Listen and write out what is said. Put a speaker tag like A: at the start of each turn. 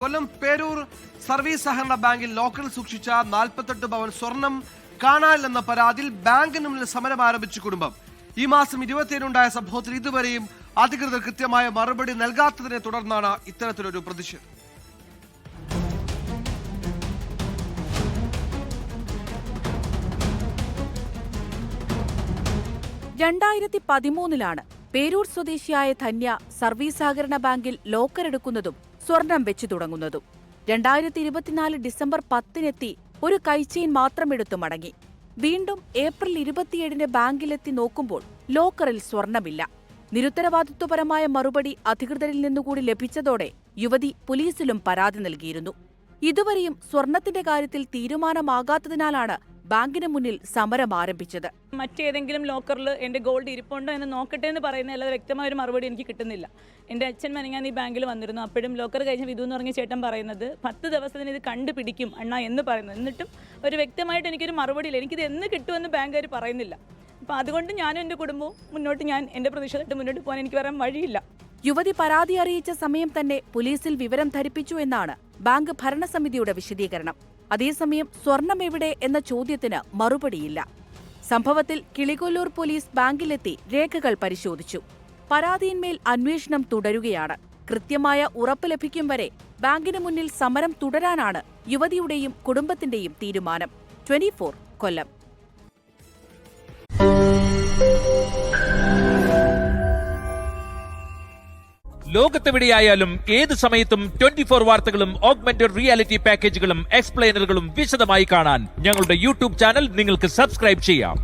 A: കൊല്ലം Peroor service സഹകരണ ബാങ്കിൽ ലോക്കറിൽ സൂക്ഷിച്ച 48 പവൻ സ്വർണം കാണാനില്ലെന്ന പരാതിയിൽ ബാങ്കിന് മുന്നിൽ സമരം ആരംഭിച്ച കുടുംബം. ഈ മാസം 27-ഉണ്ടായ സംഭവത്തിൽ ഇതുവരെയും അധികൃതർ കൃത്യമായ മറുപടി നൽകാത്തതിനെ തുടർന്നാണ് ഇത്തരത്തിലൊരു പ്രതിഷേധം.
B: ലാണ് പേരൂർ സ്വദേശിയായ ധന്യ സർവീസ് സഹകരണ ബാങ്കിൽ ലോക്കറെടുക്കുന്നതും സ്വർണം വെച്ചു തുടങ്ങുന്നതും. 2024 ഡിസംബർ 10-നെത്തി ഒരു കൈച്ചെയിൻ മാത്രമെടുത്തു മടങ്ങി. വീണ്ടും ഏപ്രിൽ 27-ന് ബാങ്കിലെത്തി നോക്കുമ്പോൾ ലോക്കറിൽ സ്വർണമില്ല. നിരുത്തരവാദിത്വപരമായ മറുപടി അധികൃതരിൽ നിന്നുകൂടി ലഭിച്ചതോടെ യുവതി പോലീസിലും പരാതി നൽകിയിരുന്നു. ഇതുവരെയും സ്വർണത്തിന്റെ കാര്യത്തിൽ തീരുമാനമാകാത്തതിനാലാണ് ബാങ്കിന് മുന്നിൽ സമരം ആരംഭിച്ചത്.
C: മറ്റേതെങ്കിലും ലോക്കറിൽ എൻ്റെ ഗോൾഡ് ഇരിപ്പുണ്ടോ എന്ന് നോക്കട്ടെ എന്ന് പറയുന്ന അല്ലാതെ വ്യക്തമായ ഒരു മറുപടി എനിക്ക് കിട്ടുന്നില്ല. എൻ്റെ അച്ഛൻ മെനങ്ങാൻ ഈ ബാങ്കിൽ വന്നിരുന്നു. അപ്പോഴും ലോക്കർ കഴിഞ്ഞ വിധു എന്ന് പറഞ്ഞ ചേട്ടൻ പറയുന്നത് 10 ദിവസത്തിന് ഇത് കണ്ടുപിടിക്കും അണ്ണാ എന്ന് പറയുന്നത്. എന്നിട്ടും ഒരു വ്യക്തമായിട്ട് എനിക്കൊരു മറുപടിയില്ല. എനിക്കിത് എന്ന് കിട്ടുമെന്ന് ബാങ്കുകാർ പറയുന്നില്ല. അപ്പോൾ അതുകൊണ്ട് ഞാനും എൻ്റെ കുടുംബവും ഞാൻ എൻ്റെ പ്രതിഷേധമായിട്ട് മുന്നോട്ട് പോകാൻ എനിക്ക് വരാൻ വഴിയില്ല.
B: യുവതി പരാതി അറിയിച്ച സമയം തന്നെ പോലീസിൽ വിവരം ധരിപ്പിച്ചു എന്നാണ് ബാങ്ക് ഭരണസമിതിയുടെ വിശദീകരണം. അതേസമയം സ്വർണം എവിടെ എന്ന ചോദ്യത്തിന് മറുപടിയില്ല. സംഭവത്തിൽ കിളികൊല്ലൂർ പോലീസ് ബാങ്കിലെത്തി രേഖകൾ പരിശോധിച്ചു. പരാതിയിന്മേൽ അന്വേഷണം തുടരുകയാണ്. കൃത്യമായ ഉറപ്പ് ലഭിക്കും വരെ ബാങ്കിന് മുന്നിൽ സമരം തുടരാനാണ് യുവതിയുടെയും കുടുംബത്തിന്റെയും തീരുമാനം. 24 കൊല്ലം.
D: ലോകത്തെവിടെയായാലും ഏത് സമയത്തും 24 വാർത്തകളും ഓഗ്മെന്റഡ് റിയാലിറ്റി പാക്കേജുകളും എക്സ്പ്ലെയിനറുകളും വിശദമായി കാണാൻ ഞങ്ങളുടെ യൂട്യൂബ് ചാനൽ നിങ്ങൾക്ക് സബ്സ്ക്രൈബ് ചെയ്യാം.